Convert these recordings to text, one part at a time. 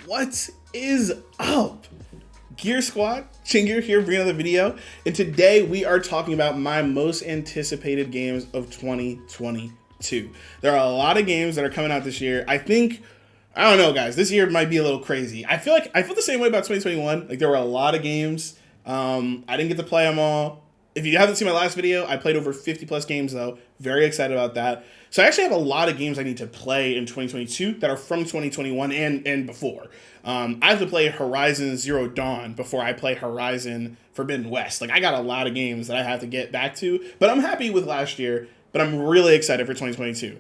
What is up? Gear Squad, Chingear here bringing another video, and today we are talking about my most anticipated games of 2022. There are a lot of games that are coming out this year. I don't know, guys, this year might be a little crazy. I feel the same way about 2021. Like, there were a lot of games. I didn't get to play them all. If you haven't seen my last video, I played over 50 plus games though. Very excited about that. So I actually have a lot of games I need to play in 2022 that are from 2021 and before. I have to play Horizon Zero Dawn before I play Horizon Forbidden West. Like, I got a lot of games that I have to get back to, but I'm happy with last year, but I'm really excited for 2022.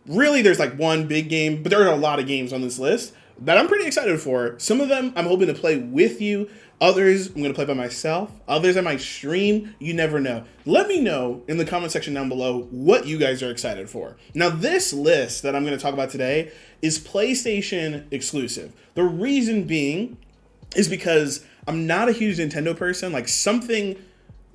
Really, there's like one big game, but there are a lot of games on this list that I'm pretty excited for. Some of them I'm hoping to play with you. Others I'm going to play by myself. Others I might stream. You never know. Let me know in the comment section down below what you guys are excited for. Now, this list that I'm going to talk about today is PlayStation exclusive. The reason being is because I'm not a huge Nintendo person. Like, something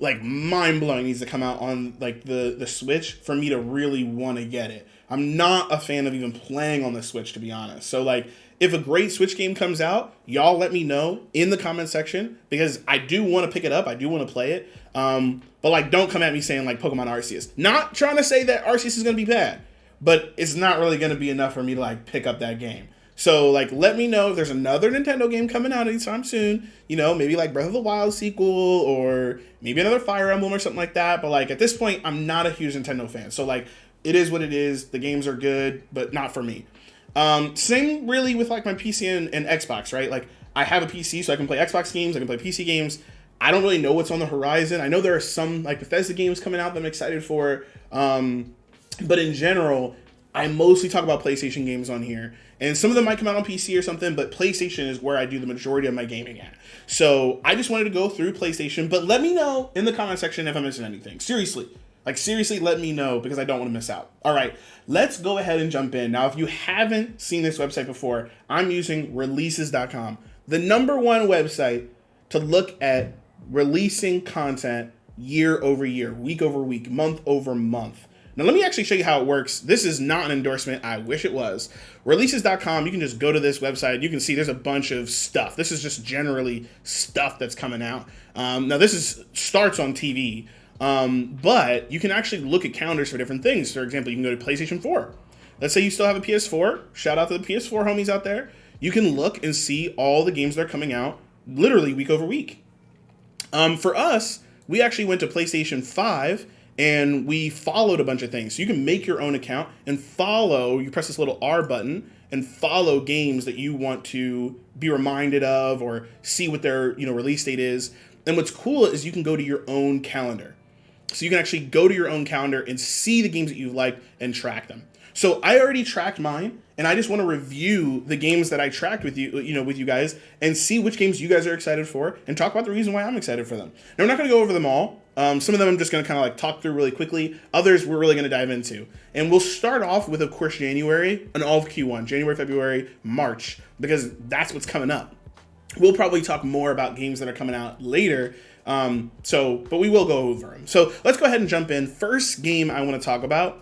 like mind-blowing needs to come out on like the Switch for me to really want to get it. I'm not a fan of even playing on the Switch, to be honest. So, like, if a great Switch game comes out, y'all let me know in the comment section, because I do want to pick it up. I do want to play it. But, like, don't come at me saying, like, Pokemon Arceus. Not trying to say that Arceus is going to be bad, but it's not really going to be enough for me to, like, pick up that game. So, like, let me know if there's another Nintendo game coming out anytime soon. You know, maybe, like, Breath of the Wild sequel, or maybe another Fire Emblem or something like that. But, like, at this point, I'm not a huge Nintendo fan. So, like, it is what it is. The games are good, but not for me. Same really with like my PC and Xbox, right? Like, I have a PC, so I can play Xbox games, I can play PC games. I don't really know what's on the horizon. I know there are some like Bethesda games coming out that I'm excited for. But in general, I mostly talk about PlayStation games on here. And some of them might come out on PC or something, but PlayStation is where I do the majority of my gaming at. So I just wanted to go through PlayStation, but let me know in the comment section if I'm missing anything. Seriously. Like, seriously, let me know, because I don't want to miss out. All right, let's go ahead and jump in. Now, if you haven't seen this website before, I'm using releases.com, the #1 website to look at releasing content year over year, week over week, month over month. Now, let me actually show you how it works. This is not an endorsement. I wish it was. Releases.com, you can just go to this website. You can see there's a bunch of stuff. This is just generally stuff that's coming out. Now, starts on TV. But you can actually look at calendars for different things. For example, you can go to PlayStation 4. Let's say you still have a PS4. Shout out to the PS4 homies out there. You can look and see all the games that are coming out literally week over week. For us, we actually went to PlayStation 5 and we followed a bunch of things. So you can make your own account and follow. You press this little R button and follow games that you want to be reminded of or see what their release date is. And what's cool is you can go to your own calendar. So you can actually go to your own calendar and see the games that you've liked and track them. So I already tracked mine, and I just want to review the games that I tracked with you, with you guys, and see which games you guys are excited for, and talk about the reason why I'm excited for them. Now, we're not going to go over them all. Some of them I'm just going to kind of like talk through really quickly. Others we're really going to dive into. And we'll start off with, of course, January and all of Q1, January, February, March, because that's what's coming up. We'll probably talk more about games that are coming out later. But we will go over them. So let's go ahead and jump in. First game I want to talk about,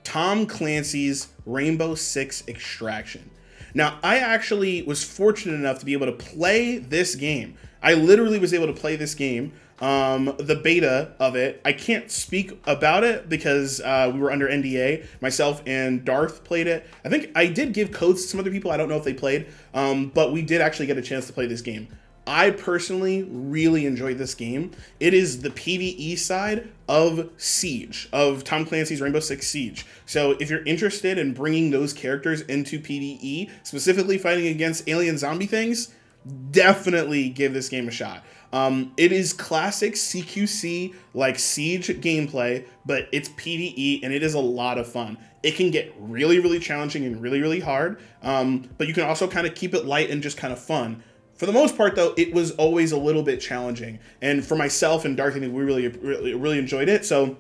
Tom Clancy's Rainbow Six Extraction. Now, I actually was fortunate enough to be able to play this game. I literally was able to play this game, the beta of it. I can't speak about it because we were under NDA. Myself and Darth played it. I think I did give codes to some other people. I don't know if they played, but we did actually get a chance to play this game. I personally really enjoyed this game. It is the PvE side of Siege, of Tom Clancy's Rainbow Six Siege. So if you're interested in bringing those characters into PvE, specifically fighting against alien zombie things, definitely give this game a shot. It is classic CQC like Siege gameplay, but it's PvE and it is a lot of fun. It can get really, really challenging and really, really hard, but you can also kind of keep it light and just kind of fun. For the most part, though, it was always a little bit challenging. And for myself and Darth, I think we really enjoyed it. So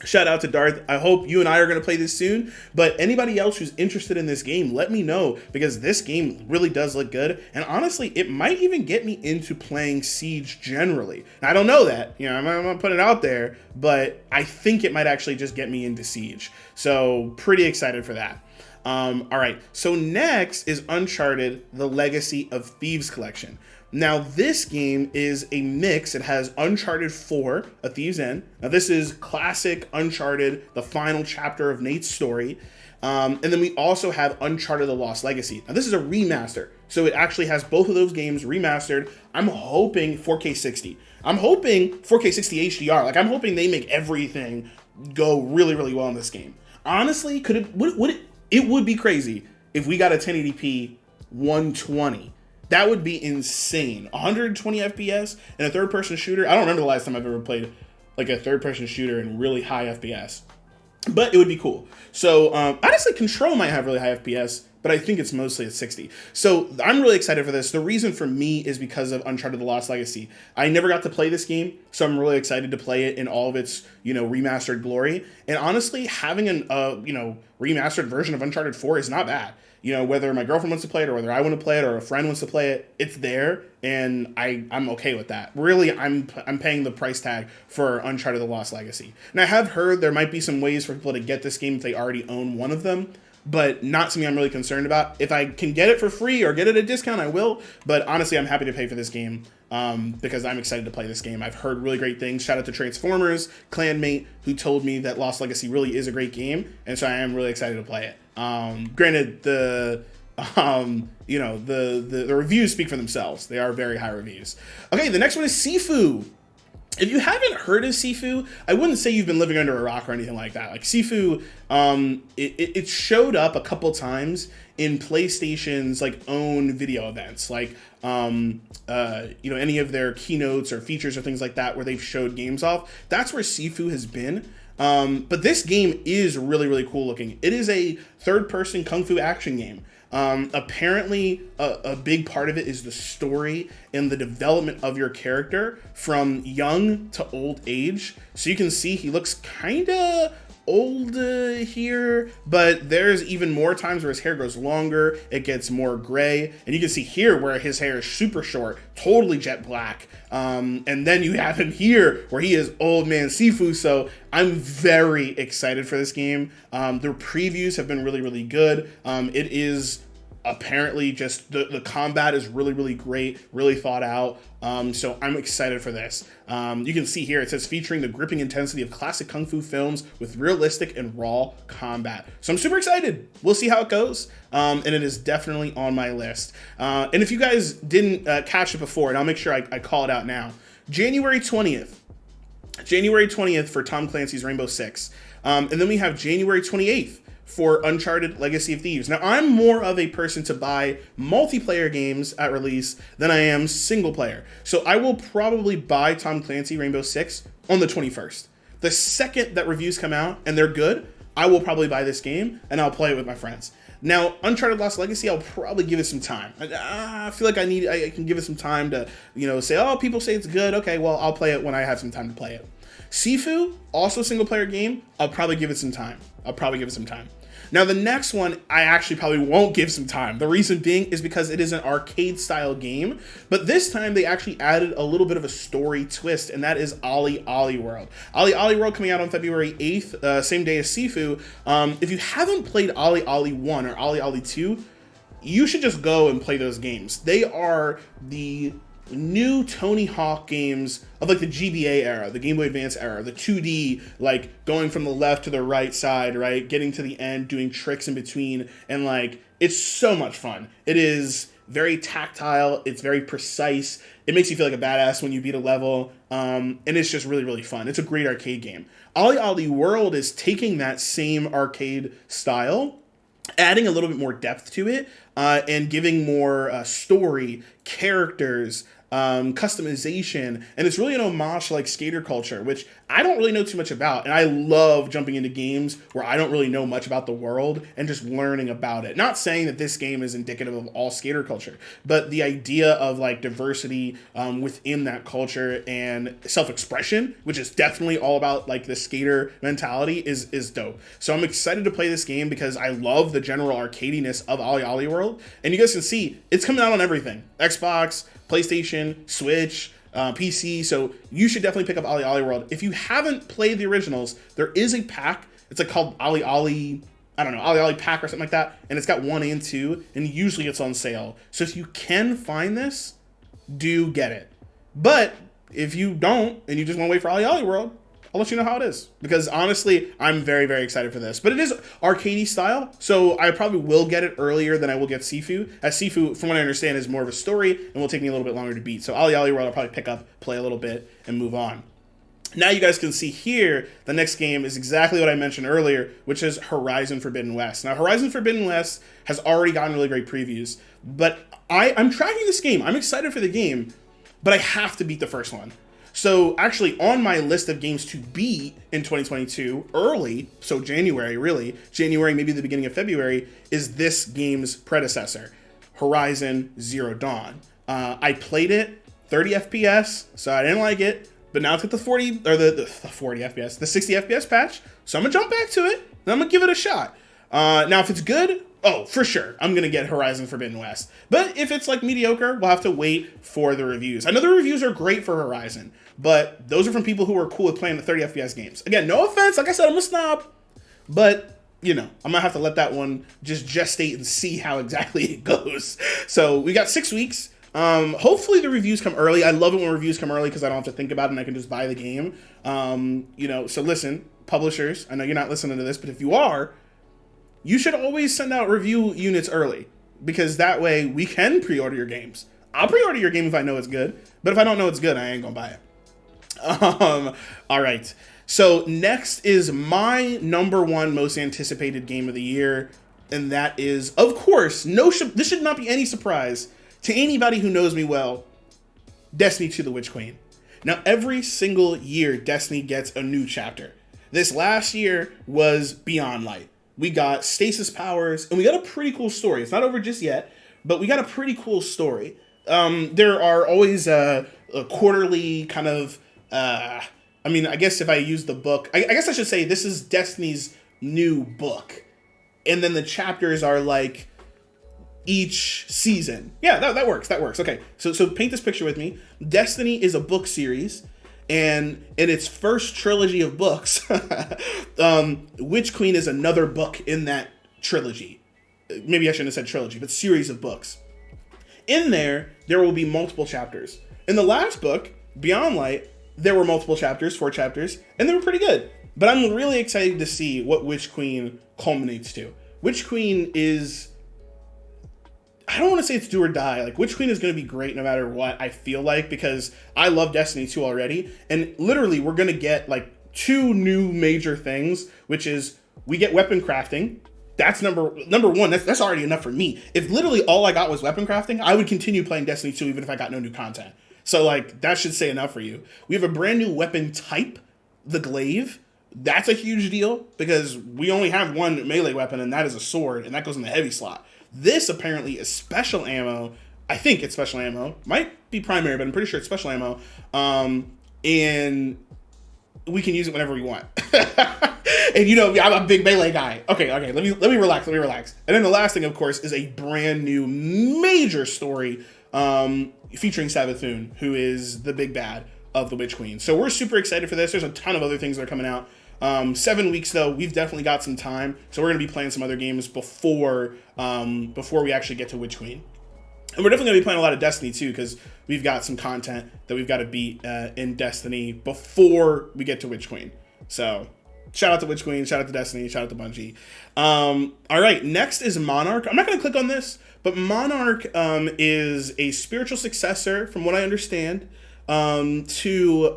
shout out to Darth. I hope you and I are going to play this soon. But anybody else who's interested in this game, let me know, because this game really does look good. And honestly, it might even get me into playing Siege generally. Now, I don't know that. I'm going to put it out there. But I think it might actually just get me into Siege. So pretty excited for that. All right, so next is Uncharted: The Legacy of Thieves Collection. Now, this game is a mix. It has Uncharted 4, A Thief's End. Now, this is classic Uncharted, the final chapter of Nate's story. And then we also have Uncharted: The Lost Legacy. Now, this is a remaster, so it actually has both of those games remastered. I'm hoping 4K 60. I'm hoping 4K 60 HDR. Like, I'm hoping they make everything go really, really well in this game. Honestly, it would be crazy if we got a 1080p 120. That would be insane. 120 FPS in a third-person shooter. I don't remember the last time I've ever played like a third-person shooter in really high FPS, but it would be cool. So honestly, Control might have really high FPS, but I think it's mostly at 60. So I'm really excited for this. The reason for me is because of Uncharted: The Lost Legacy. I never got to play this game, so I'm really excited to play it in all of its, remastered glory. And honestly, having an remastered version of Uncharted 4 is not bad. Whether my girlfriend wants to play it or whether I want to play it or a friend wants to play it, it's there, and I'm okay with that. Really, I'm paying the price tag for Uncharted: The Lost Legacy. And I have heard there might be some ways for people to get this game if they already own one of them, but not something I'm really concerned about. If I can get it for free or get it at a discount, I will. But honestly, I'm happy to pay for this game because I'm excited to play this game. I've heard really great things. Shout out to Transformers Clanmate, who told me that Lost Legacy really is a great game, and so I am really excited to play it. Granted, the reviews speak for themselves. They are very high reviews. Okay, the next one is Sifu. If you haven't heard of Sifu, I wouldn't say you've been living under a rock or anything like that. Like Sifu, it showed up a couple times in PlayStation's own video events, any of their keynotes or features or things like that where they've showed games off. That's where Sifu has been. But this game is really, really cool looking. It is a third-person kung fu action game. Apparently, a big part of it is the story and the development of your character from young to old age. So you can see he looks kind of old here, but there's even more times where his hair grows longer, it gets more gray, and you can see here where his hair is super short, totally jet black. And then you have him here where he is old man Sifu. So I'm very excited for this game. The previews have been really, really good. It is apparently just the combat is really, really great, really thought out. So I'm excited for this. You can see here, it says featuring the gripping intensity of classic kung fu films with realistic and raw combat. So I'm super excited. We'll see how it goes. And it is definitely on my list. And if you guys didn't catch it before, and I'll make sure I call it out now, January 20th for Tom Clancy's Rainbow Six. And then we have January 28th for Uncharted: Legacy of Thieves. Now, I'm more of a person to buy multiplayer games at release than I am single player. So I will probably buy Tom Clancy Rainbow Six on the 21st. The second that reviews come out and they're good, I will probably buy this game and I'll play it with my friends. Now, Uncharted: Lost Legacy, I'll probably give it some time. I feel like I can give it some time to, say, oh, people say it's good. Okay, well, I'll play it when I have some time to play it. Sifu, also single player game, I'll probably give it some time. Now, the next one, I actually probably won't give some time. The reason being is because it is an arcade style game, but this time they actually added a little bit of a story twist, and that is Ollie Ollie World. Ollie Ollie World coming out on February 8th, same day as Sifu. If you haven't played Ollie Ollie 1 or Ollie Ollie 2, you should just go and play those games. They are the new Tony Hawk games of the GBA era, the Game Boy Advance era, the 2D, going from the left to the right side, right? Getting to the end, doing tricks in between, and it's so much fun. It is very tactile, it's very precise, it makes you feel like a badass when you beat a level, and it's just really, really fun. It's a great arcade game. Ollie Ollie World is taking that same arcade style, adding a little bit more depth to it, and giving more story, characters, customization, and it's really an homage to skater culture, which I don't really know too much about, and I love jumping into games where I don't really know much about the world and just learning about it. Not saying that this game is indicative of all skater culture, but the idea of diversity within that culture and self-expression, which is definitely all about the skater mentality, is dope. So I'm excited to play this game because I love the general arcadiness of Ollie Ollie World, and you guys can see it's coming out on everything: Xbox, PlayStation, Switch, PC, so you should definitely pick up Ollie Ollie World. If you haven't played the originals, there is a pack. It's called Ollie Ollie I don't know, Ollie pack or something like that, and it's got 1 and 2, and usually it's on sale. So if you can find this, do get it. But if you don't, and you just want to wait for Ollie World, I'll let you know how it is. Because honestly, I'm very, very excited for this. But it is arcadey style, so I probably will get it earlier than I will get Sifu. As Sifu, from what I understand, is more of a story and will take me a little bit longer to beat. So Ollie World I'll probably pick up, play a little bit, and move on. Now you guys can see here, the next game is exactly what I mentioned earlier, which is Horizon Forbidden West. Now, Horizon Forbidden West has already gotten really great previews, but I'm tracking this game. I'm excited for the game, but I have to beat the first one. So actually on my list of games to beat in 2022, early, so January really, January, maybe the beginning of February, is this game's predecessor, Horizon Zero Dawn. I played it, 30 FPS, so I didn't like it, but now it's got the 40, or the 40 FPS, the 60 FPS patch, so I'm gonna jump back to it, and I'm gonna give it a shot. Now if it's good, oh, for sure, I'm going to get Horizon Forbidden West. But if it's like mediocre, we'll have to wait for the reviews. I know the reviews are great for Horizon, but those are from people who are cool with playing the 30 FPS games. Again, no offense, like I said, I'm a snob, but, you know, I'm going to have to let that one just gestate and see how exactly it goes. So we got 6 weeks. Hopefully the reviews come early. I love it when reviews come early because I don't have to think about it and I can just buy the game. You know, so listen, publishers, I know you're not listening to this, but if you are, you should always send out review units early, because that way we can pre-order your games. I'll pre-order your game if I know it's good, but if I don't know it's good, I ain't gonna buy it. All right. So next is my #1 most anticipated game of the year, and that is, of course, this should not be any surprise to anybody who knows me well, Destiny 2: The Witch Queen. Now, every single year, Destiny gets a new chapter. This last year was Beyond Light. We got stasis powers, and we got a pretty cool story. It's not over just yet, but we got a pretty cool story. There are always a quarterly kind of, I mean, I guess if I use the book, I guess I should say this is Destiny's new book. And then the chapters are like each season. Yeah, that works. Okay, so paint this picture with me. Destiny is a book series. And in its first trilogy of books, Witch Queen is another book in that trilogy. Maybe I shouldn't have said trilogy, but series of books. In there will be multiple chapters. In the last book, Beyond Light, there were multiple chapters, 4 chapters, and they were pretty good. But I'm really excited to see what Witch Queen culminates to. Witch Queen is, I don't want to say it's do or die. Like, Witch Queen is going to be great no matter what, I feel like, because I love Destiny 2 already. And literally, we're going to get, like, 2 new major things, which is we get weapon crafting. That's number one. That's already enough for me. If literally all I got was weapon crafting, I would continue playing Destiny 2 even if I got no new content. So, like, that should say enough for you. We have a brand new weapon type, the glaive. That's a huge deal because we only have one melee weapon, and that is a sword, and that goes in the heavy slot. This apparently is special ammo. I think it's special ammo. Might be primary, but I'm pretty sure it's special ammo. And we can use it whenever we want. And you know, I'm a big melee guy. Okay. Let me relax. And then the last thing, of course, is a brand new major story featuring Savathun, who is the big bad of the Witch Queen. So we're super excited for this. There's a ton of other things that are coming out. 7 weeks though, we've definitely got some time, so we're gonna be playing some other games before we actually get to Witch Queen. And we're definitely gonna be playing a lot of Destiny too, because we've got some content that we've got to beat in Destiny before we get to Witch Queen. So shout out to Witch Queen, shout out to Destiny, shout out to Bungie. All right, next is Monarch. I'm not gonna click on this, but Monarch is a spiritual successor, from what I understand, to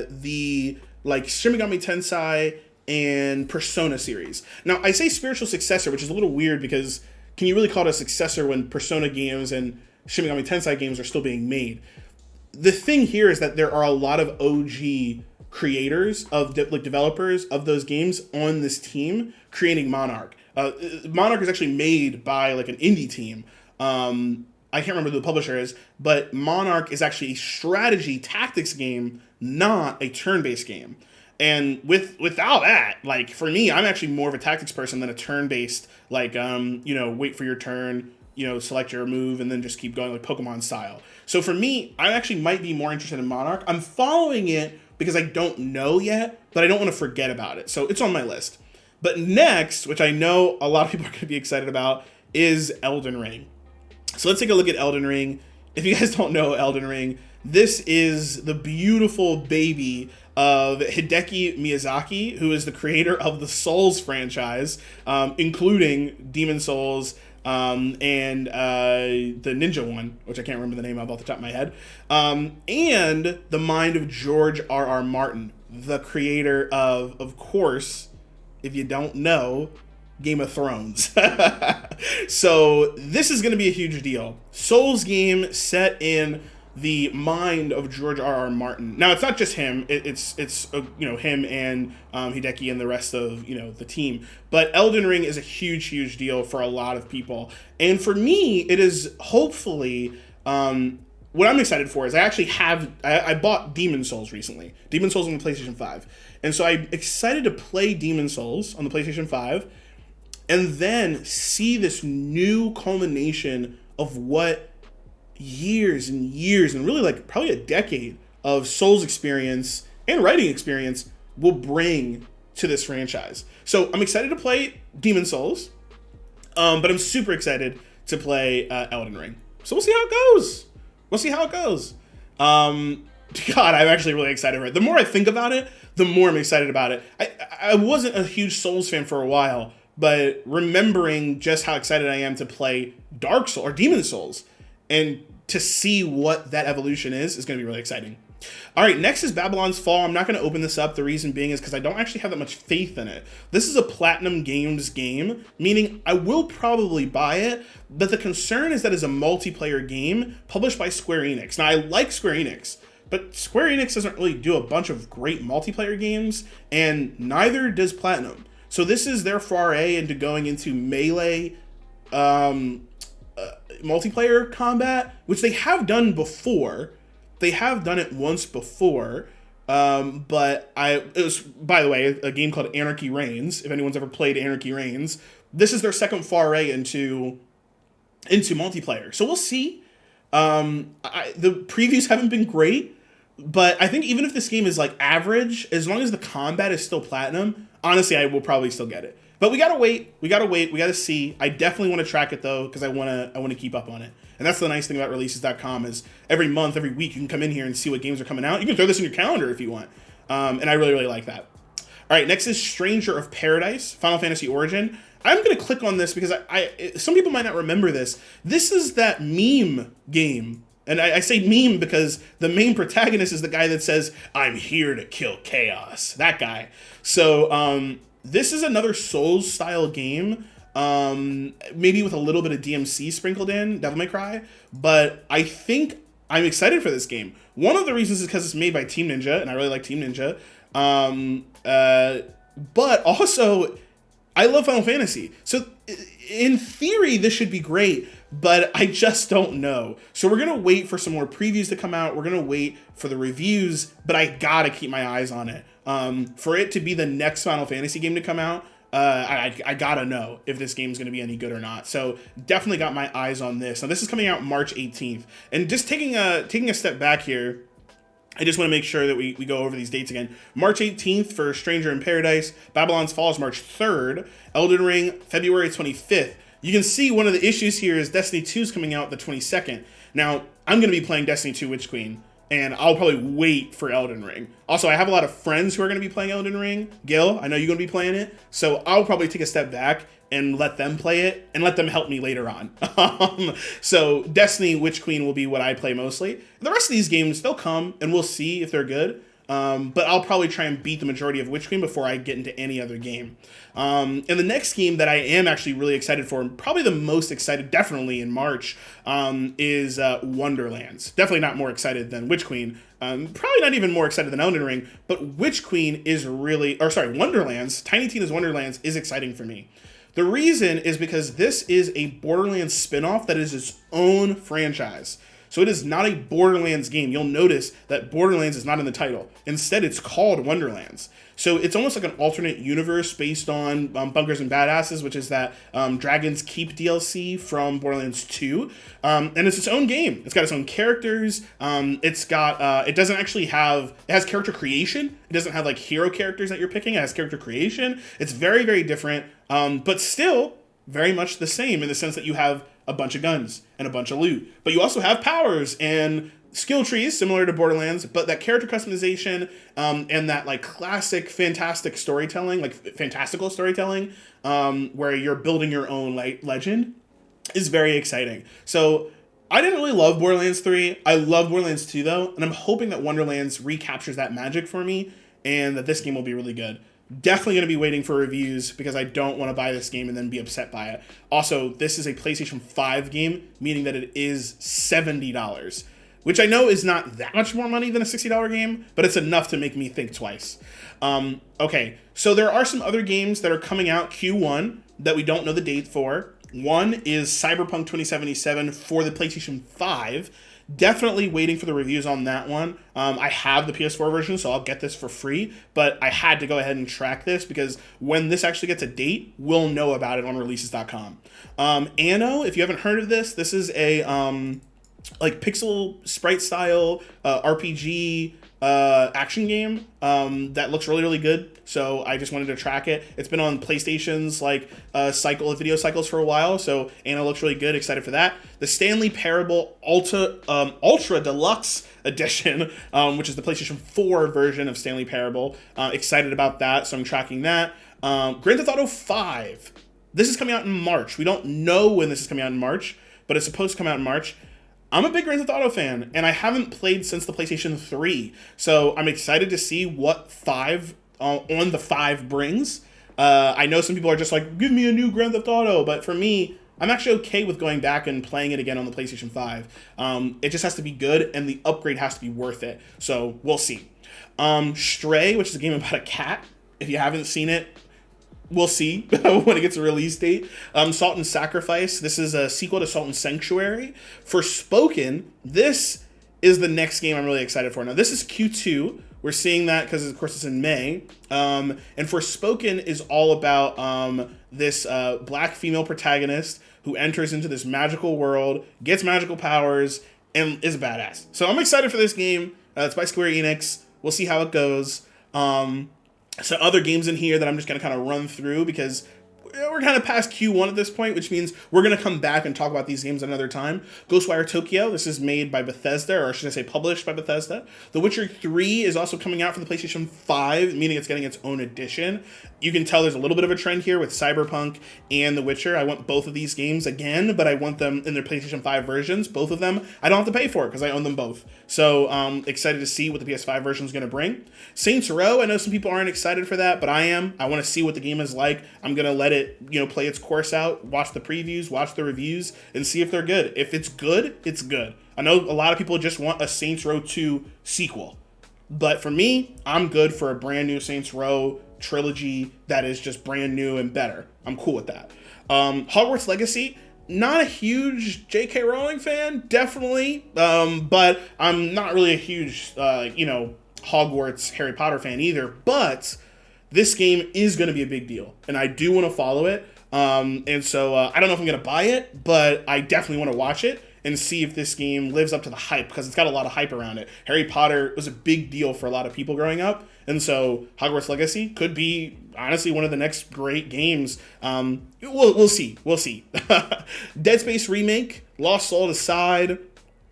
the like Shin Megami Tensei and Persona series. Now, I say spiritual successor, which is a little weird because can you really call it a successor when Persona games and Shin Megami Tensei games are still being made? The thing here is that there are a lot of OG creators of developers of those games on this team creating Monarch. Monarch is actually made by like an indie team. I can't remember who the publisher is, but Monarch is actually a strategy tactics game, not a turn-based game. And without that, like for me, I'm actually more of a tactics person than a turn-based, like, you know, wait for your turn, you know, select your move and then just keep going like Pokemon style. So for me, I actually might be more interested in Monarch. I'm following it because I don't know yet, but I don't want to forget about it. So it's on my list. But next, which I know a lot of people are going to be excited about, is Elden Ring. So let's take a look at Elden Ring. If you guys don't know Elden Ring, this is the beautiful baby of Hideki Miyazaki, who is the creator of the Souls franchise, including Demon Souls and the Ninja one, which I can't remember the name of off the top of my head, and the mind of George R.R. Martin, the creator of course, if you don't know, Game of Thrones. So this is going to be a huge deal. Souls game set in the mind of George R.R. Martin. Now, it's not just him. It's him and Hideki and the rest of the team. But Elden Ring is a huge deal for a lot of people. And for me, it is hopefully what I'm excited for is I bought Demon Souls recently. Demon Souls on the PlayStation 5. And so I'm excited to play Demon Souls on the PlayStation 5 and then see this new culmination of what years and really probably a decade of Souls experience and writing experience will bring to this franchise. So I'm excited to play Demon Souls, but I'm super excited to play Elden Ring. So we'll see how it goes. God, I'm actually really excited for it. The more I think about it, the more I'm excited about it. I wasn't a huge Souls fan for a while, but remembering just how excited I am to play Dark Souls or Demon Souls and to see what that evolution is going to be really exciting. All right, next is Babylon's Fall. I'm not going to open this up. The reason being is because I don't actually have that much faith in it. This is a Platinum Games game, meaning I will probably buy it, but the concern is that it's a multiplayer game published by Square Enix. Now, I like Square Enix, but Square Enix doesn't really do a bunch of great multiplayer games, and neither does Platinum. So this is their foray into going into melee multiplayer combat, which they have done before. They have done it once before, but it was, by the way, a game called Anarchy Reigns. If anyone's ever played Anarchy Reigns, this is their second foray into multiplayer. So we'll see. The previews haven't been great, but I think even if this game is like average, as long as the combat is still Platinum, honestly, I will probably still get it. But we gotta wait. We gotta see. I definitely want to track it though, because I wanna keep up on it. And that's the nice thing about releases.com is every month, every week, you can come in here and see what games are coming out. You can throw this in your calendar if you want. And I really like that. All right, next is Stranger of Paradise, Final Fantasy Origin. I'm gonna click on this because some people might not remember this. This is that meme game. And I say meme because the main protagonist is the guy that says, "I'm here to kill chaos." That guy. So, this is another Souls-style game, maybe with a little bit of DMC sprinkled in, Devil May Cry, but I think I'm excited for this game. One of the reasons is because it's made by Team Ninja, and I really like Team Ninja, but also, I love Final Fantasy. So, in theory, this should be great, but I just don't know. So we're going to wait for some more previews to come out. We're going to wait for the reviews, but I got to keep my eyes on it. For it to be the next Final Fantasy game to come out, I got to know if this game is going to be any good or not. So definitely got my eyes on this. Now, this is coming out March 18th. And just taking a step back here, I just want to make sure that we go over these dates again. March 18th for Stranger in Paradise. Babylon's Fall is March 3rd. Elden Ring, February 25th. You can see one of the issues here is Destiny 2 is coming out the 22nd. Now, I'm going to be playing Destiny 2 Witch Queen, and I'll probably wait for Elden Ring. Also, I have a lot of friends who are going to be playing Elden Ring. Gil, I know you're going to be playing it, so I'll probably take a step back and let them play it, and let them help me later on. So Destiny Witch Queen will be what I play mostly. The rest of these games, they'll come, and we'll see if they're good. But I'll probably try and beat the majority of Witch Queen before I get into any other game. And the next game that I am actually really excited for, and probably the most excited, definitely in March, is Wonderlands. Definitely not more excited than Witch Queen. Probably not even more excited than Elden Ring, but Witch Queen is Wonderlands, Tiny Tina's Wonderlands is exciting for me. The reason is because this is a Borderlands spinoff that is its own franchise. So it is not a Borderlands game. You'll notice that Borderlands is not in the title. Instead, it's called Wonderlands. So it's almost like an alternate universe based on Bunkers and Badasses, which is that Dragon's Keep DLC from Borderlands 2. And it's its own game. It's got its own characters. It doesn't actually have, it has character creation. It doesn't have like hero characters that you're picking. It has character creation. It's very, very different, but still very much the same in the sense that you have a bunch of guns and a bunch of loot. But you also have powers and skill trees similar to Borderlands, but that character customization and that like classic fantastical storytelling, where you're building your own legend is very exciting. So I didn't really love Borderlands 3. I love Borderlands 2 though, and I'm hoping that Wonderlands recaptures that magic for me and that this game will be really good. Definitely going to be waiting for reviews because I don't want to buy this game and then be upset by it. Also, this is a PlayStation 5 game, meaning that it is $70, which I know is not that much more money than a $60 game, but it's enough to make me think twice. Okay, so there are some other games that are coming out Q1 that we don't know the date for. One is Cyberpunk 2077 for the PlayStation 5. Definitely waiting for the reviews on that one. I have the PS4 version, so I'll get this for free, but I had to go ahead and track this because when this actually gets a date, we'll know about it on releases.com. Anno, if you haven't heard of this, this is a like pixel sprite style RPG action game that looks really, really good. So I just wanted to track it. It's been on PlayStation's like video cycles for a while. So Anna looks really good. Excited for that. The Stanley Parable Ultra Deluxe Edition, which is the PlayStation 4 version of Stanley Parable. Excited about that. So I'm tracking that. Grand Theft Auto 5. This is coming out in March. We don't know when this is coming out in March, but it's supposed to come out in March. I'm a big Grand Theft Auto fan, and I haven't played since the PlayStation 3, so I'm excited to see what 5 on the 5 brings. I know some people are just like, give me a new Grand Theft Auto, but for me, I'm actually okay with going back and playing it again on the PlayStation 5. It just has to be good, and the upgrade has to be worth it, so we'll see. Stray, which is a game about a cat. If you haven't seen it, we'll see when it gets a release date. Salt and Sacrifice. This is a sequel to Salt and Sanctuary. Forspoken, this is the next game I'm really excited for. Now, this is Q2. We're seeing that because, of course, it's in May. And Forspoken is all about this black female protagonist who enters into this magical world, gets magical powers, and is a badass. So I'm excited for this game. It's by Square Enix. We'll see how it goes. So other games in here that I'm just going to kind of run through because we're kind of past Q1 at this point, which means we're going to come back and talk about these games another time. Ghostwire Tokyo, this is made by Bethesda, or should I say published by Bethesda. The Witcher 3 is also coming out for the PlayStation 5, meaning it's getting its own edition. You can tell there's a little bit of a trend here with Cyberpunk and The Witcher. I want both of these games again, but I want them in their PlayStation 5 versions, both of them. I don't have to pay for it because I own them both. So excited to see what the PS5 version is going to bring. Saints Row, I know some people aren't excited for that, but I am. I want to see what the game is like. I'm going to let it, play its course out, watch the previews, watch the reviews, and see if they're good. If it's good, it's good. I know a lot of people just want a Saints Row 2 sequel. But for me, I'm good for a brand new Saints Row trilogy that is just brand new and better. I'm cool with that. Hogwarts Legacy, not a huge J.K. Rowling fan, definitely. But I'm not really a huge, Hogwarts Harry Potter fan either. But this game is going to be a big deal, and I do want to follow it. And so I don't know if I'm going to buy it, but I definitely want to watch it and see if this game lives up to the hype, because it's got a lot of hype around it. Harry Potter was a big deal for a lot of people growing up, and so Hogwarts Legacy could be, honestly, one of the next great games. We'll see. Dead Space Remake, Lost Soul aside,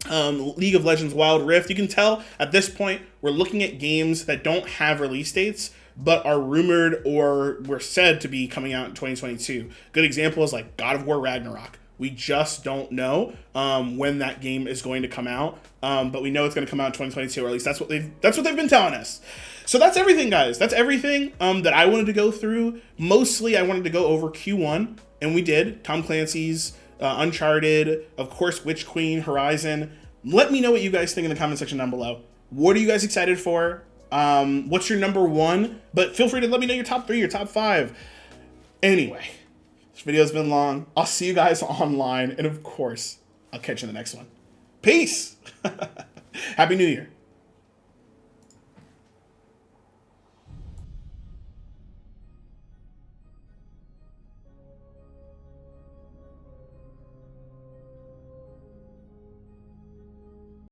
League of Legends Wild Rift. You can tell at this point we're looking at games that don't have release dates, but are rumored or were said to be coming out in 2022. Good example is like God of War Ragnarok. We just don't know when that game is going to come out, but we know it's going to come out in 2022, or at least that's what they've been telling us. So that's everything, guys. That's everything that I wanted to go through. Mostly, I wanted to go over Q1, and we did. Tom Clancy's Uncharted, of course, Witch Queen, Horizon. Let me know what you guys think in the comment section down below. What are you guys excited for? What's your number one? But feel free to let me know your top 3, your top 5. Anyway. This video's been long. I'll see you guys online, and of course, I'll catch you in the next one. Peace. Happy New Year.